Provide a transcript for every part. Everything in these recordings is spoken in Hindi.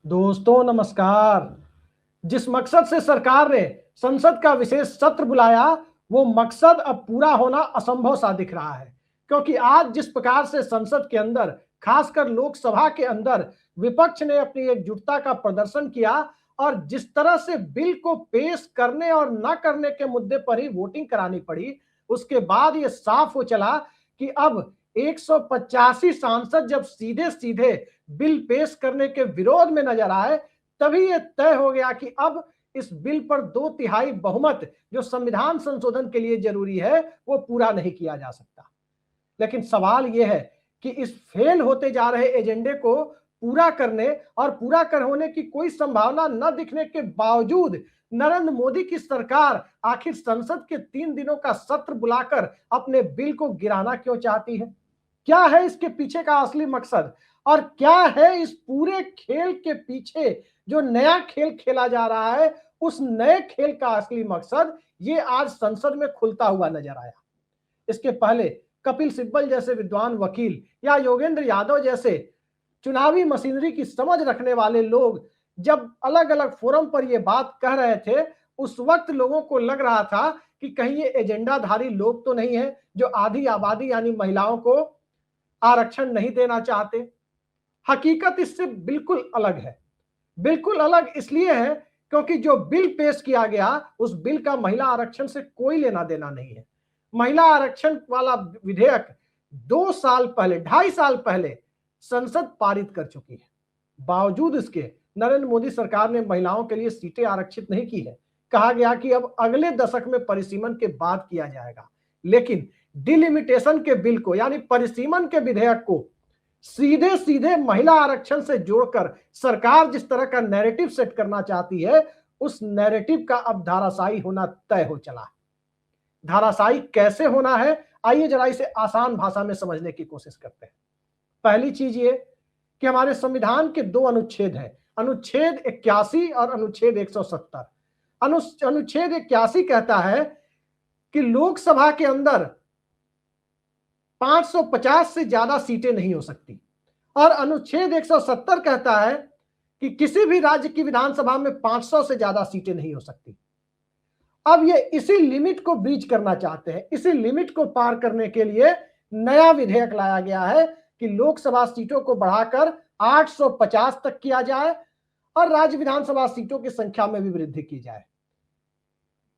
दोस्तों नमस्कार। जिस मकसद से सरकार ने संसद का विशेष सत्र बुलाया, वो मकसद अब पूरा होना असंभव सा दिख रहा है। क्योंकि आज जिस प्रकार से संसद के अंदर, खासकर लोकसभा के अंदर विपक्ष ने अपनी एकजुटता का प्रदर्शन किया और जिस तरह से बिल को पेश करने और न करने के मुद्दे पर ही वोटिंग करानी पड़ी, उसके बाद ये साफ हो चला कि अब 185 सांसद जब सीधे सीधे बिल पेश करने के विरोध में नजर आए, तभी यह तय हो गया कि अब इस बिल पर 2/3 बहुमत जो संविधान संशोधन के लिए जरूरी है, वो पूरा नहीं किया जा सकता। लेकिन सवाल यह है कि इस फेल होते जा रहे एजेंडे को पूरा करने और पूरा कर होने की कोई संभावना न दिखने के बावजूद नरेंद्र मोदी की सरकार आखिर संसद के 3 दिनों का सत्र बुलाकर अपने बिल को गिराना क्यों चाहती है? क्या है इसके पीछे का असली मकसद और क्या है इस पूरे खेल के पीछे जो नया खेल खेला जा रहा है, उस नए खेल का असली मकसद ये आज संसद में खुलता हुआ नजर आया। इसके पहले कपिल सिब्बल जैसे विद्वान वकील या योगेंद्र यादव जैसे चुनावी मशीनरी की समझ रखने वाले लोग जब अलग अलग फोरम पर यह बात कह रहे थे, उस वक्त लोगों को लग रहा था कि कहीं ये एजेंडाधारी लोग तो नहीं है जो आधी आबादी यानी महिलाओं को आरक्षण नहीं देना चाहते। हकीकत इससे बिल्कुल अलग है। बिल्कुल अलग इसलिए है क्योंकि जो बिल पेश किया गया, उस बिल का महिला आरक्षण से कोई लेना देना नहीं है। महिला आरक्षण वाला विधेयक 2 साल पहले, 2.5 साल पहले संसद पारित कर चुकी है। बावजूद इसके नरेंद्र मोदी सरकार ने महिलाओं के लिए सीटें आरक्षित नहीं की है। कहा गया कि अब अगले दशक में परिसीमन के बाद किया जाएगा, लेकिन डिलिमिटेशन के बिल को यानी परिसीमन के विधेयक को सीधे सीधे महिला आरक्षण से जोड़कर सरकार जिस तरह का नैरेटिव सेट करना चाहती है, उस नैरेटिव का अब धाराशायी होना तय हो चला है। धाराशायी कैसे होना है, आइए जरा इसे आसान भाषा में समझने की कोशिश करते हैं। पहली चीज ये कि हमारे संविधान के 2 अनुच्छेद हैं, अनुच्छेद 81 और अनुच्छेद 170। अनुच्छेद 81 कहता है कि लोकसभा के अंदर 550 से ज्यादा सीटें नहीं हो सकती और अनुच्छेद 170 कहता है कि किसी भी राज्य की विधानसभा में 500 से ज्यादा सीटें नहीं हो सकती। अब ये इसी लिमिट को ब्रीच करना चाहते हैं। इसी लिमिट को पार करने के लिए नया विधेयक लाया गया है कि लोकसभा सीटों को बढ़ाकर 850 तक किया जाए और राज्य विधानसभा सीटों की संख्या में भी वृद्धि की जाए।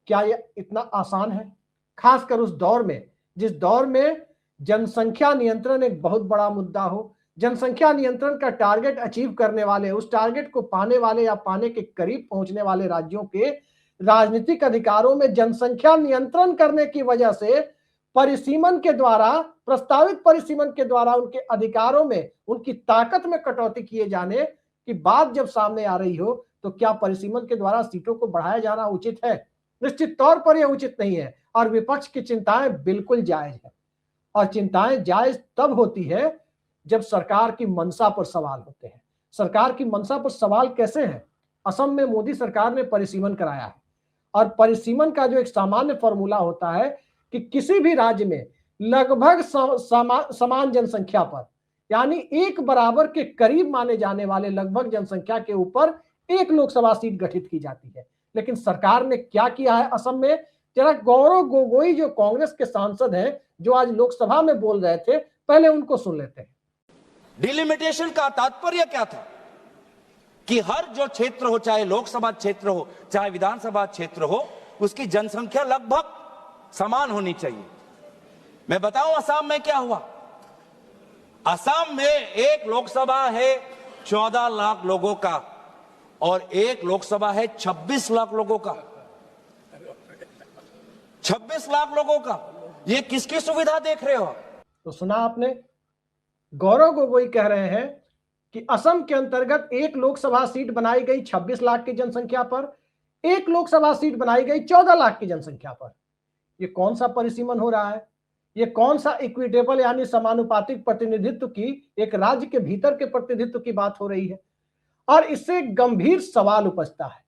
क्या यह इतना आसान है? खासकर उस दौर में जिस दौर में जनसंख्या नियंत्रण एक बहुत बड़ा मुद्दा हो, जनसंख्या नियंत्रण का टारगेट अचीव करने वाले, उस टारगेट को पाने वाले या पाने के करीब पहुंचने वाले राज्यों के राजनीतिक अधिकारों में जनसंख्या नियंत्रण करने की वजह से परिसीमन के द्वारा, प्रस्तावित परिसीमन के द्वारा उनके अधिकारों में, उनकी ताकत में कटौती किए जाने की बात जब सामने आ रही हो, तो क्या परिसीमन के द्वारा सीटों को बढ़ाया जाना उचित है? निश्चित तौर पर यह उचित नहीं है और विपक्ष की चिंताएं बिल्कुल जायज है। और चिंताएं जायज तब होती है जब सरकार की मंशा पर सवाल होते हैं। सरकार की मंशा पर सवाल कैसे है? असम में मोदी सरकार ने परिसीमन कराया है और परिसीमन का जो एक सामान्य फॉर्मूला होता है कि किसी भी राज्य में लगभग समान जनसंख्या पर, यानी एक बराबर के करीब माने जाने वाले लगभग जनसंख्या के ऊपर एक लोकसभा सीट गठित की जाती है। लेकिन सरकार ने क्या किया है असम में? जरा गौरव गोगोई जो कांग्रेस के सांसद हैं, जो आज लोकसभा में बोल रहे थे, पहले उनको सुन लेते हैं। डिलिमिटेशन का तात्पर्य क्या था कि हर जो क्षेत्र हो, चाहे लोकसभा क्षेत्र हो चाहे विधानसभा क्षेत्र हो, उसकी जनसंख्या लगभग समान होनी चाहिए। मैं बताऊं असम में क्या हुआ। असम में एक लोकसभा है 14 लाख लोगों का और एक लोकसभा है 26 लाख लोगों का। 26 लाख लोगों का, ये किसकी सुविधा देख रहे हो? तो सुना आपने, गौरव गोगोई कह रहे हैं कि असम के अंतर्गत एक लोकसभा सीट बनाई गई 26 लाख की जनसंख्या पर, एक लोकसभा सीट बनाई गई 14 लाख की जनसंख्या पर। ये कौन सा परिसीमन हो रहा है? ये कौन सा इक्विटेबल यानी समानुपातिक प्रतिनिधित्व की, एक राज्य के भीतर के प्रतिनिधित्व की बात हो रही है? और इससे गंभीर सवाल उपजता है।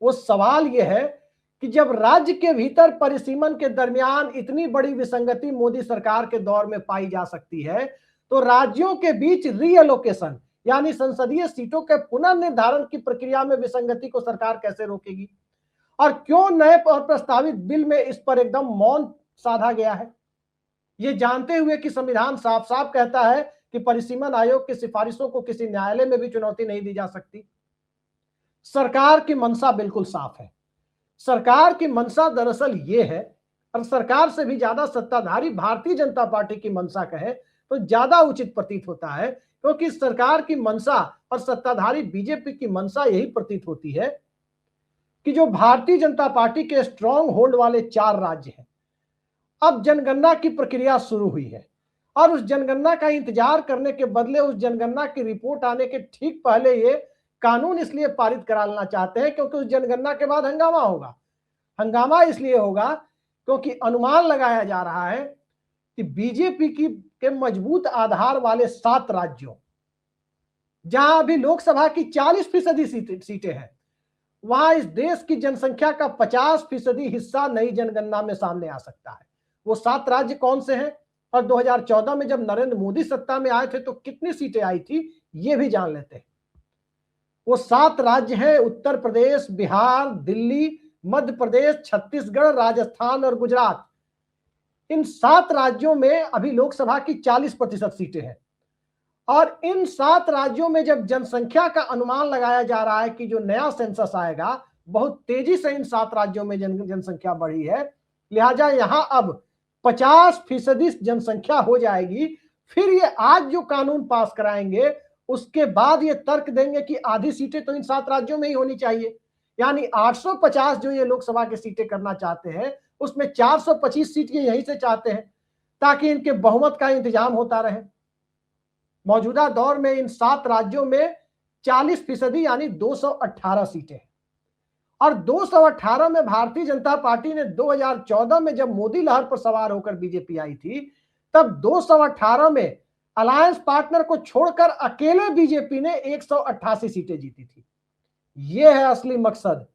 वो सवाल यह है कि जब राज्य के भीतर परिसीमन के दरमियान इतनी बड़ी विसंगति मोदी सरकार के दौर में पाई जा सकती है, तो राज्यों के बीच रीएलोकेशन यानी संसदीय सीटों के पुनर्निर्धारण की प्रक्रिया में विसंगति को सरकार कैसे रोकेगी? और क्यों नए और प्रस्तावित बिल में इस पर एकदम मौन साधा गया है, ये जानते हुए कि संविधान साफ साफ कहता है कि परिसीमन आयोग की सिफारिशों को किसी न्यायालय में भी चुनौती नहीं दी जा सकती। सरकार की मंशा बिल्कुल साफ है। सरकार की मंशा दरअसल ये है, और सरकार से भी ज्यादा सत्ताधारी भारतीय जनता पार्टी की मंशा कहे तो ज्यादा उचित प्रतीत होता है, क्योंकि सरकार की मंशा और सत्ताधारी बीजेपी की मंशा यही प्रतीत होती है कि जो भारतीय जनता पार्टी के स्ट्रॉन्ग होल्ड वाले 4 राज्य हैं, अब जनगणना की प्रक्रिया शुरू हुई है और उस जनगणना का इंतजार करने के बदले उस जनगणना की रिपोर्ट आने के ठीक पहले ये कानून इसलिए पारित करा लेना चाहते हैं क्योंकि उस जनगणना के बाद हंगामा होगा। हंगामा इसलिए होगा क्योंकि अनुमान लगाया जा रहा है कि बीजेपी के मजबूत आधार वाले 7 राज्यों, जहां अभी लोकसभा की 40% सीटें हैं, वहां इस देश की जनसंख्या का 50% हिस्सा नई जनगणना में सामने आ सकता है। वो 7 राज्य कौन से हैं और 2014 में जब नरेंद्र मोदी सत्ता में आए थे तो कितनी सीटें आई थी, ये भी जान लेते हैं। वो 7 राज्य हैं उत्तर प्रदेश, बिहार, दिल्ली, मध्य प्रदेश, छत्तीसगढ़, राजस्थान और गुजरात। इन 7 राज्यों में अभी लोकसभा की 40% सीटें हैं और इन 7 राज्यों में जब जनसंख्या का अनुमान लगाया जा रहा है कि जो नया सेंसस आएगा बहुत तेजी से इन 7 राज्यों में जनसंख्या बढ़ी है, लिहाजा यहां अब 50% जनसंख्या हो जाएगी। फिर ये आज जो कानून पास कराएंगे उसके बाद ये तर्क देंगे कि आधी सीटें तो इन 7 राज्यों में ही होनी चाहिए, यानी 850 जो ये लोकसभा की सीटें करना चाहते हैं उसमें 425 सीट ये यहीं से चाहते हैं ताकि इनके बहुमत का इंतजाम होता रहे। मौजूदा दौर में इन 7 राज्यों में 40% यानी 218 सीटें हैं और 218 में भारतीय जनता पार्टी ने 2014 में जब मोदी लहर पर सवार होकर बीजेपी आई थी तब 218 में अलायंस पार्टनर को छोड़कर अकेले बीजेपी ने 188 सीटें जीती थी। यह है असली मकसद।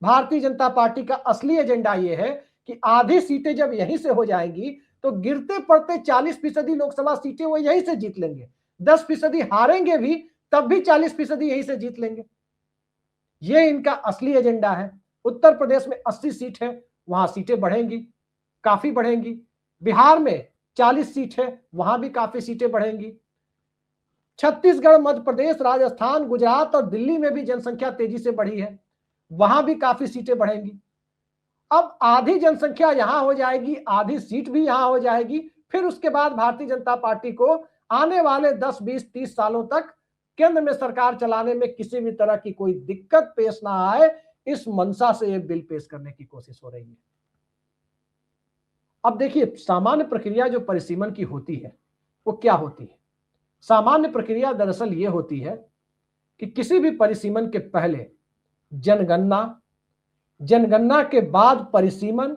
भारतीय जनता पार्टी का असली एजेंडा यह है कि आधी सीटें जब यहीं से हो जाएंगी तो गिरते पड़ते 40% लोकसभा सीटें वो यहीं से जीत लेंगे। 10% हारेंगे भी तब भी 40% यहीं से जीत लेंगे। ये इनका असली एजेंडा है। उत्तर प्रदेश में 80 सीट है, वहां सीटें बढ़ेंगी, काफी बढ़ेंगी। बिहार में 40 सीट है, वहां भी काफी सीटें बढ़ेंगी। छत्तीसगढ़, मध्य प्रदेश, राजस्थान, गुजरात और दिल्ली में भी जनसंख्या तेजी से बढ़ी है, वहां भी काफी सीटें बढ़ेंगी। अब आधी जनसंख्या यहां हो जाएगी, आधी सीट भी यहां हो जाएगी। फिर उसके बाद भारतीय जनता पार्टी को आने वाले 10, 20, 30 सालों तक केंद्र में सरकार चलाने में किसी भी तरह की कोई दिक्कत पेश ना आए, इस मंशा से यह बिल पेश करने की कोशिश हो रही है। अब देखिए, सामान्य प्रक्रिया जो परिसीमन की होती है वो क्या होती है? सामान्य प्रक्रिया दरअसल ये होती है कि किसी भी परिसीमन के पहले जनगणना, जनगणना के बाद परिसीमन,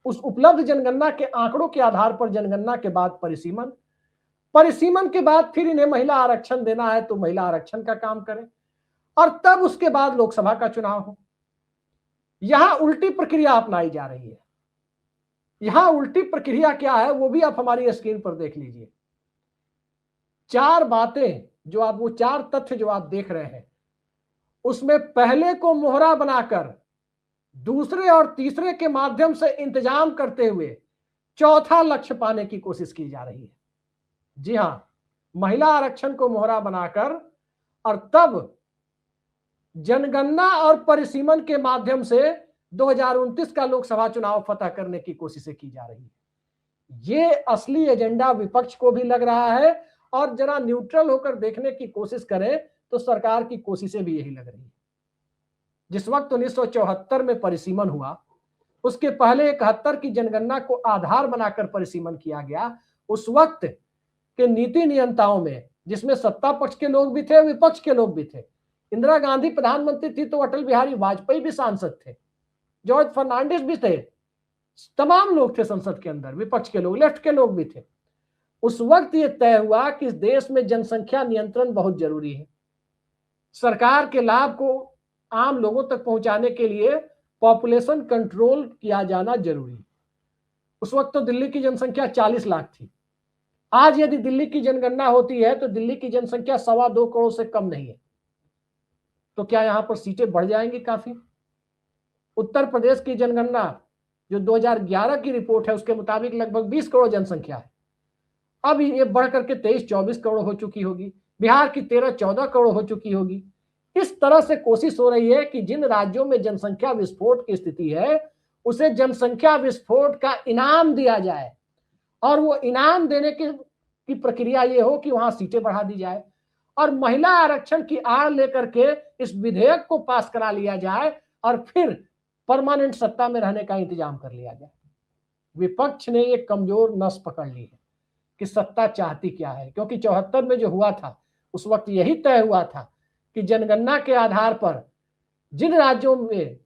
उस उपलब्ध जनगणना के आंकड़ों के आधार पर जनगणना के बाद परिसीमन, परिसीमन के बाद फिर इन्हें महिला आरक्षण देना है तो महिला आरक्षण का काम करें और तब उसके बाद लोकसभा का चुनाव हो। यहां उल्टी प्रक्रिया अपनाई जा रही है। यहां उल्टी प्रक्रिया क्या है वो भी आप हमारी स्क्रीन पर देख लीजिए। 4 बातें जो आप, वो 4 तथ्य जो आप देख रहे हैं, उसमें पहले को मोहरा बनाकर दूसरे और तीसरे के माध्यम से इंतजाम करते हुए चौथा लक्ष्य पाने की कोशिश की जा रही है। जी हां, महिला आरक्षण को मोहरा बनाकर और तब जनगणना और परिसीमन के माध्यम से 2029 का लोकसभा चुनाव फतह करने की कोशिशें की जा रही है। ये असली एजेंडा विपक्ष को भी लग रहा है और जरा न्यूट्रल होकर देखने की कोशिश करें तो सरकार की कोशिशें भी यही लग रही है। जिस वक्त 1974 में परिसीमन हुआ, उसके पहले 71 की जनगणना को आधार बनाकर परिसीमन किया गया। उस वक्त के नीति नियंताओं में, जिसमें सत्ता पक्ष के लोग भी थे, विपक्ष के लोग भी थे। इंदिरा गांधी प्रधानमंत्री थी तो अटल बिहारी वाजपेयी भी सांसद थे, जॉर्ज फर्नांडिस भी थे, तमाम लोग थे संसद के अंदर, विपक्ष के लोग, लेफ्ट के लोग भी थे। उस वक्त यह तय हुआ कि इस देश में जनसंख्या नियंत्रण बहुत जरूरी है। सरकार के लाभ को आम लोगों तक पहुंचाने के लिए पॉपुलेशन कंट्रोल किया जाना जरूरी है। उस वक्त तो दिल्ली की जनसंख्या 40 लाख थी, आज यदि दिल्ली की जनगणना होती है तो दिल्ली की जनसंख्या 2.25 करोड़ से कम नहीं है, तो क्या यहां पर सीटें बढ़ जाएंगी काफी? उत्तर प्रदेश की जनगणना जो 2011 की रिपोर्ट है उसके मुताबिक लगभग 20 करोड़ जनसंख्या है, अब ये बढ़ करके 23-24 करोड़ हो चुकी होगी। बिहार की 13-14 करोड़ हो चुकी होगी। इस तरह से कोशिश हो रही है कि जिन राज्यों में जनसंख्या विस्फोट की स्थिति है उसे जनसंख्या विस्फोट का इनाम दिया जाए, और वो इनाम देने की प्रक्रिया ये हो कि वहां सीटें बढ़ा दी जाए और महिला आरक्षण की आड़ लेकर के इस विधेयक को पास करा लिया जाए और फिर परमानेंट सत्ता में रहने का इंतजाम कर लिया जाए। विपक्ष ने एक कमजोर नस पकड़ ली है कि सत्ता चाहती क्या है, क्योंकि 74 में जो हुआ था उस वक्त यही तय हुआ था कि जनगणना के आधार पर जिन राज्यों में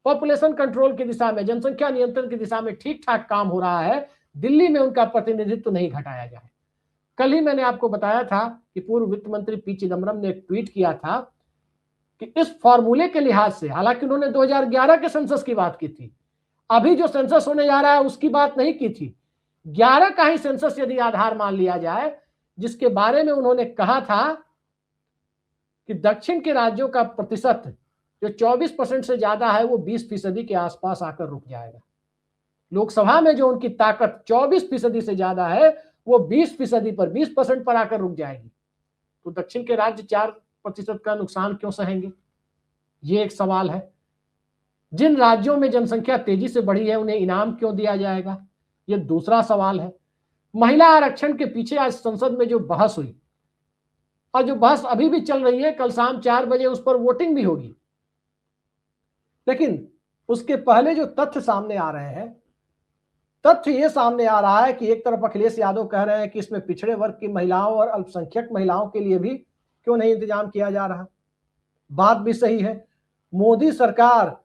पॉपुलेशन कंट्रोल की दिशा में, जनसंख्या नियंत्रण की दिशा में ठीक ठाक काम हो रहा है, दिल्ली में उनका प्रतिनिधित्व नहीं घटाया जाए। कल ही मैंने आपको बताया था कि पूर्व वित्त मंत्री पी चिदम्बरम ने एक ट्वीट किया था कि इस फॉर्मूले के लिहाज से, हालांकि उन्होंने 2011 के सेंसस की बात की थी, अभी जो सेंसस होने जा रहा है उसकी बात नहीं की थी, 11 का ही सेंसस यदि आधार मान लिया जाए, जिसके बारे में उन्होंने कहा था कि दक्षिण के राज्यों का प्रतिशत जो 24% से ज्यादा है वो 20% के आसपास आकर रुक जाएगा। लोकसभा में जो उनकी ताकत 24% से ज्यादा है वो 20% पर, 20% पर आकर रुक जाएगी। तो दक्षिण के राज्य 4% का नुकसान क्यों सहेंगे, ये एक सवाल है। जिन राज्यों में जनसंख्या तेजी से बढ़ी है उन्हें इनाम क्यों दिया जाएगा, ये दूसरा सवाल है। महिला आरक्षण के पीछे आज संसद में जो बहस हुई और जो बहस अभी भी चल रही है, कल शाम 4 बजे उस पर वोटिंग भी होगी, लेकिन उसके पहले जो तथ्य सामने आ रहे हैं, तथ्य ये सामने आ रहा है कि एक तरफ अखिलेश यादव कह रहे हैं कि इसमें पिछड़े वर्ग की महिलाओं और अल्पसंख्यक महिलाओं के लिए भी क्यों नहीं इंतजाम किया जा रहा। बात भी सही है। मोदी सरकार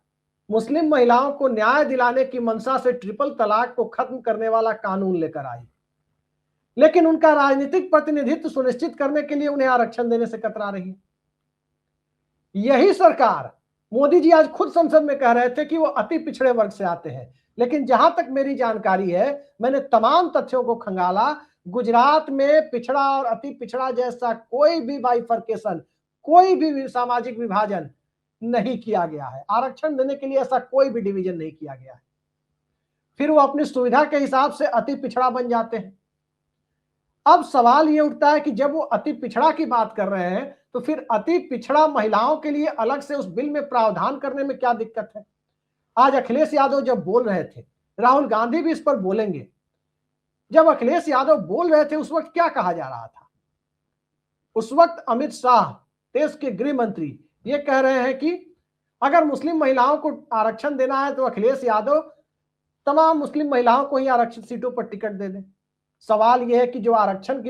मुस्लिम महिलाओं को न्याय दिलाने की मंशा से ट्रिपल तलाक को खत्म करने वाला कानून लेकर आई, लेकिन उनका राजनीतिक प्रतिनिधित्व सुनिश्चित करने के लिए उन्हें आरक्षण देने से कतरा रही है। यही सरकार, मोदी जी आज खुद संसद में कह रहे थे कि वो अति पिछड़े वर्ग से आते हैं, लेकिन जहां तक मेरी जानकारी है, मैंने तमाम तथ्यों को खंगाला, गुजरात में पिछड़ा और अति पिछड़ा जैसा कोई भी बाइफर्केशन, कोई भी सामाजिक विभाजन नहीं किया गया है। आरक्षण देने के लिए ऐसा कोई भी डिवीजन नहीं किया गया है। फिर वो अपनी सुविधा के हिसाब से अति पिछड़ा बन जाते हैं। अब सवाल ये उठता है कि जब वो अति पिछड़ा की बात कर रहे हैं तो फिर अति पिछड़ा महिलाओं के लिए अलग से उस बिल में प्रावधान करने में क्या दिक्कत है। आज अखिलेश यादव जब बोल रहे थे, राहुल गांधी भी इस पर बोलेंगे, जब अखिलेश यादव बोल रहे थे उस वक्त क्या कहा जा रहा था? उस वक्त अमित शाह, देश के गृह मंत्री, ये कह रहे हैं कि अगर मुस्लिम महिलाओं को आरक्षण देना है तो अखिलेश यादव तमाम मुस्लिम महिलाओं को ही आरक्षित सीटों पर टिकट दे दें। सवाल यह है कि जो आरक्षण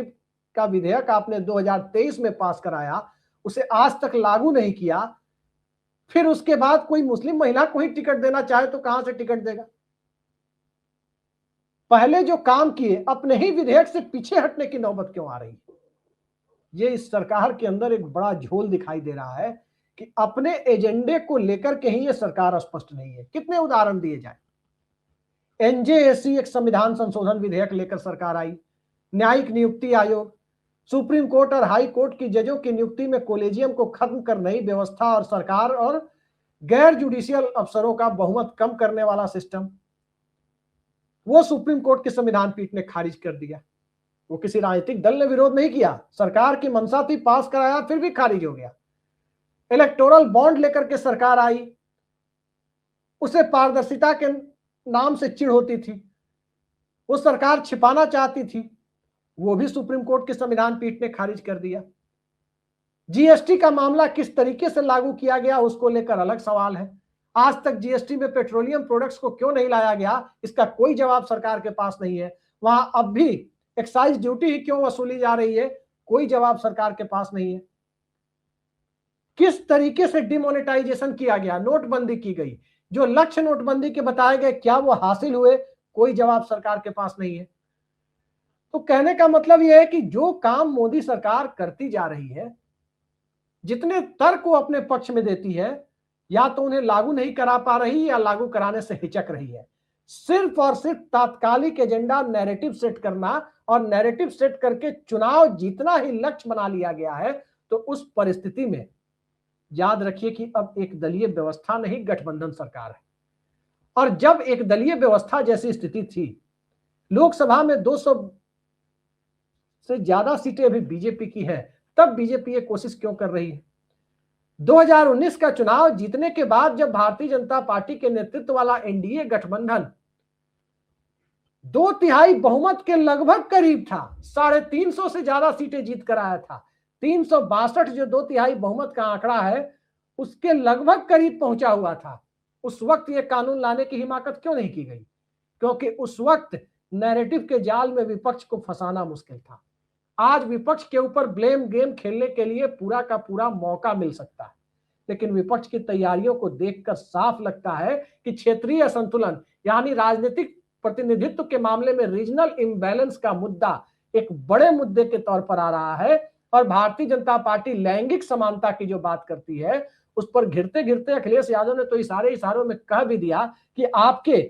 का विधेयक आपने 2023 में पास कराया उसे आज तक लागू नहीं किया, फिर उसके बाद कोई मुस्लिम महिला को ही टिकट देना चाहे तो कहां से टिकट देगा? पहले जो काम किए अपने ही विधेयक से पीछे हटने की नौबत क्यों आ रही है? ये इस सरकार के अंदर एक बड़ा झोल दिखाई दे रहा है कि अपने एजेंडे को लेकर के ही ये सरकार स्पष्ट नहीं है। कितने उदाहरण दिए जाए। एनजेएसी एक संविधान संशोधन विधेयक लेकर सरकार आई, न्यायिक नियुक्ति आयोग, सुप्रीम कोर्ट और हाई कोर्ट की जजों की नियुक्ति में कोलेजियम को खत्म कर नई व्यवस्था और सरकार और गैर जुडिशियल अफसरों का बहुमत कम करने वाला सिस्टम, वो सुप्रीम कोर्ट की संविधान पीठ ने खारिज कर दिया। वो किसी राजनीतिक दल ने विरोध नहीं किया, सरकार की मंशा थी, पास कराया, फिर भी खारिज हो गया। इलेक्टोरल बॉन्ड लेकर के सरकार आई, उसे पारदर्शिता के नाम से चिढ़ होती थी, वो सरकार छिपाना चाहती थी, वो भी सुप्रीम कोर्ट की संविधान पीठ ने खारिज कर दिया। जीएसटी का मामला किस तरीके से लागू किया गया उसको लेकर अलग सवाल है। आज तक जीएसटी में पेट्रोलियम प्रोडक्ट्स को क्यों नहीं लाया गया, इसका कोई जवाब सरकार के पास नहीं है। वहां अब भी एक्साइज ड्यूटी ही क्यों वसूली जा रही है, कोई जवाब सरकार के पास नहीं है। किस तरीके से डिमोनेटाइजेशन किया गया, नोटबंदी की गई, जो लक्ष्य नोटबंदी के बताए गए क्या वो हासिल हुए, कोई जवाब सरकार के पास नहीं है। तो कहने का मतलब यह है कि जो काम मोदी सरकार करती जा रही है, जितने तर्क वो अपने पक्ष में देती है, या तो उन्हें लागू नहीं करा पा रही या लागू कराने से हिचक रही है। सिर्फ और सिर्फ तात्कालिक एजेंडा नैरेटिव सेट करना और नैरेटिव सेट करके चुनाव जीतना ही लक्ष्य बना लिया गया है, तो उस परिस्थिति में याद रखिए कि अब एक दलीय व्यवस्था नहीं, गठबंधन सरकार है। और जब एक दलीय व्यवस्था जैसी स्थिति थी, लोकसभा में 200 से ज्यादा सीटें अभी बीजेपी की है, तब बीजेपी ये कोशिश क्यों कर रही है? 2019 का चुनाव जीतने के बाद जब भारतीय जनता पार्टी के नेतृत्व वाला एनडीए गठबंधन 2/3 बहुमत के लगभग करीब था, 350 से ज्यादा सीटें जीत कर आया था, 362 जो 2/3 बहुमत का आंकड़ा है उसके लगभग करीब पहुंचा हुआ था, उस वक्त ये कानून लाने की हिमाकत क्यों नहीं की गई? क्योंकि उस वक्त नैरेटिव के जाल में विपक्ष को फंसाना मुश्किल था। आज विपक्ष के ऊपर ब्लेम गेम खेलने के लिए पूरा का पूरा मौका मिल सकता है, लेकिन विपक्ष की तैयारियों को देखकर साफ लगता है कि क्षेत्रीय असंतुलन यानी राजनीतिक प्रतिनिधित्व के मामले में रीजनल इम्बैलेंस का मुद्दा एक बड़े मुद्दे के तौर पर आ रहा है। और भारतीय जनता पार्टी लैंगिक समानता की जो बात करती है उस पर घिरते घिरते अखिलेश यादव ने तो इशारों में कह भी दिया कि आपके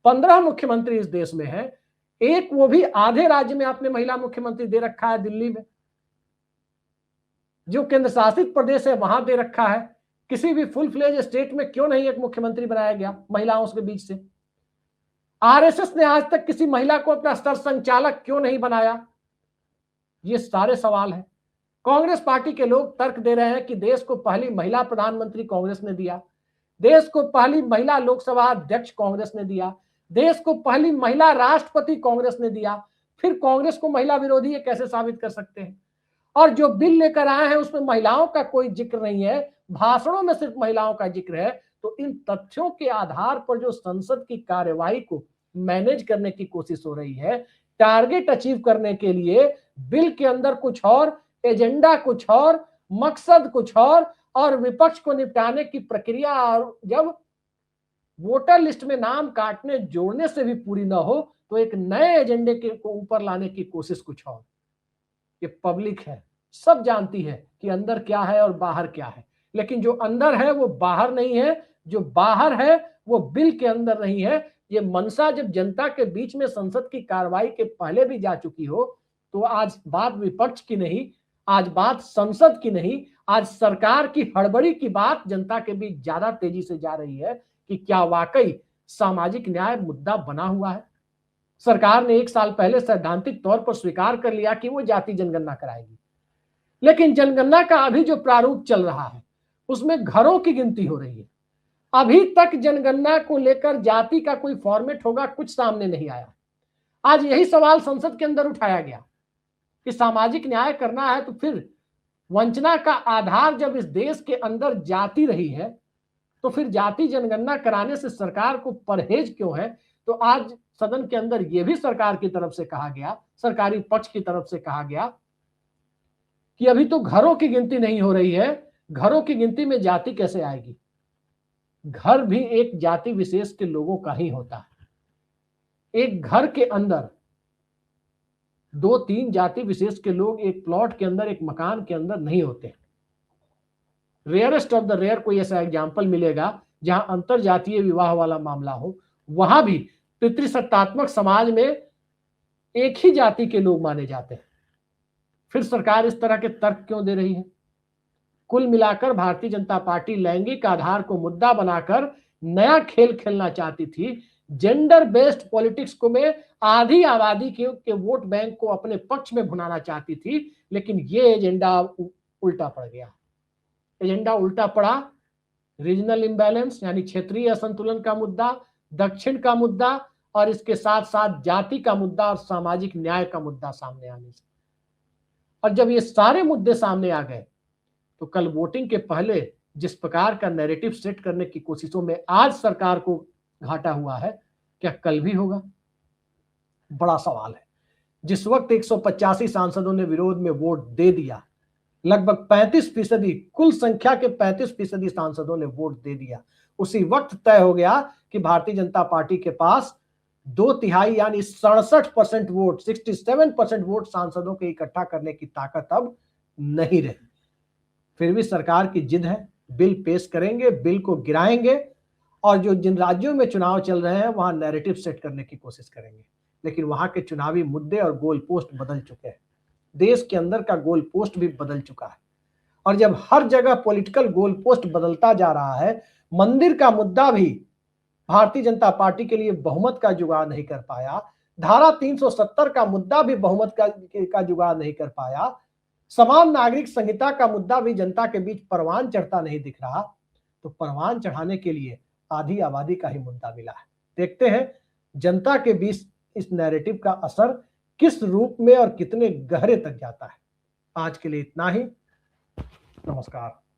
15 मुख्यमंत्री इस देश में हैं, एक वो भी आधे राज्य में आपने महिला मुख्यमंत्री दे रखा है, दिल्ली में जो केंद्र शासित प्रदेश है वहां दे रखा है, किसी भी फुल फ्लेज स्टेट में क्यों नहीं एक मुख्यमंत्री बनाया गया महिलाओं के बीच से? आरएसएस ने आज तक किसी महिला को अपना स्तर संचालक क्यों नहीं बनाया? ये सारे सवाल हैं। कांग्रेस पार्टी के लोग तर्क दे रहे हैं कि देश को पहली महिला प्रधानमंत्री कांग्रेस ने दिया, देश को पहली महिला लोकसभा अध्यक्ष कांग्रेस ने दिया, देश को पहली महिला राष्ट्रपति कांग्रेस ने दिया, फिर कांग्रेस को महिला विरोधी ये कैसे साबित कर सकते हैं? और जो बिल लेकर आए हैं उसमें महिलाओं का कोई जिक्र नहीं है, भाषणों में सिर्फ महिलाओं का जिक्र है। तो इन तथ्यों के आधार पर जो संसद की कार्यवाही को मैनेज करने की कोशिश हो रही है, टारगेट अचीव करने के लिए बिल के अंदर कुछ और, एजेंडा कुछ और, मकसद कुछ और विपक्ष को निपटाने की प्रक्रिया और जब वोटर लिस्ट में नाम काटने जोड़ने से भी पूरी ना हो तो एक नए एजेंडे के को ऊपर लाने की कोशिश कुछ और। ये पब्लिक है, सब जानती है कि अंदर क्या है और बाहर क्या है, लेकिन जो अंदर है वो बाहर नहीं है, जो बाहर है वो बिल के अंदर नहीं है। ये मनसा जब जनता के बीच में संसद की कार्रवाई के पहले भी जा चुकी हो तो आज बात विपक्ष की नहीं, आज बात संसद की नहीं, आज सरकार की हड़बड़ी की बात जनता के बीच ज्यादा तेजी से जा रही है कि क्या वाकई सामाजिक न्याय मुद्दा बना हुआ है। सरकार ने 1 साल पहले सैद्धांतिक तौर पर स्वीकार कर लिया कि वो जाति जनगणना कराएगी, लेकिन जनगणना का अभी जो प्रारूप चल रहा है उसमें घरों की गिनती हो रही है। अभी तक जनगणना को लेकर जाति का कोई फॉर्मेट होगा कुछ सामने नहीं आया। आज यही सवाल संसद के अंदर उठाया गया कि सामाजिक न्याय करना है तो फिर वंचना का आधार जब इस देश के अंदर जाति रही है तो फिर जाति जनगणना कराने से सरकार को परहेज क्यों है? तो आज सदन के अंदर यह भी सरकार की तरफ से कहा गया, सरकारी पक्ष की तरफ से कहा गया कि अभी तो घरों की गिनती नहीं हो रही है, घरों की गिनती में जाति कैसे आएगी? घर भी एक जाति विशेष के लोगों का ही होता है। एक घर के अंदर 2-3 जाति विशेष के लोग एक प्लॉट के अंदर, एक मकान के अंदर नहीं होते। रेयरेस्ट ऑफ द रेयर कोई ऐसा एग्जाम्पल मिलेगा जहां अंतर जातीय विवाह वाला मामला हो, वहां भी पितृसत्तात्मक समाज में एक ही जाति के लोग माने जाते हैं। फिर सरकार इस तरह के तर्क क्यों दे रही है? कुल मिलाकर भारतीय जनता पार्टी लैंगिक आधार को मुद्दा बनाकर नया खेल खेलना चाहती थी। जेंडर बेस्ड पॉलिटिक्स को में आधी आबादी के वोट बैंक को अपने पक्ष में भुनाना चाहती थी, लेकिन ये एजेंडा उल्टा पड़ गया। एजेंडा उल्टा पड़ा, रीजनल इम्बैलेंस यानी क्षेत्रीय असंतुलन का मुद्दा, दक्षिण का मुद्दा और इसके साथ साथ जाति का मुद्दा और सामाजिक न्याय का मुद्दा सामने आने से। और जब ये सारे मुद्दे सामने आ गए तो कल वोटिंग के पहले जिस प्रकार का नैरेटिव सेट करने की कोशिशों में आज सरकार को घाटा हुआ है, क्या कल भी होगा? बड़ा सवाल है। जिस वक्त 185 सांसदों ने विरोध में वोट दे दिया, लगभग 35%, कुल संख्या के 35% सांसदों ने वोट दे दिया, उसी वक्त तय हो गया कि भारतीय जनता पार्टी के पास 2/3 यानी 67% वोट, 67% वोट सांसदों के इकट्ठा करने की ताकत अब नहीं रही। फिर भी सरकार की जिद है, बिल पेश करेंगे, बिल को गिराएंगे और जो जिन राज्यों में चुनाव चल रहे हैं वहां नैरेटिव सेट करने की कोशिश करेंगे, लेकिन वहां के चुनावी मुद्दे और गोल पोस्ट बदल चुके हैं। देश के अंदर का गोल पोस्ट भी बदल चुका है, और जब हर जगह पॉलिटिकल गोल पोस्ट बदलता जा रहा है, मंदिर का मुद्दा भी भारतीय जनता पार्टी के लिए बहुमत का जुगाड़ नहीं कर पाया, धारा 370 का मुद्दा भी बहुमत का जुगाड़ नहीं कर पाया, समान नागरिक संहिता का मुद्दा भी जनता के बीच परवान चढ़ता नहीं दिख रहा, तो परवान चढ़ाने के लिए आधी आबादी का ही मुद्दा मिला है। देखते हैं जनता के बीच इस नैरेटिव का असर किस रूप में और कितने गहरे तक जाता है। आज के लिए इतना ही। नमस्कार।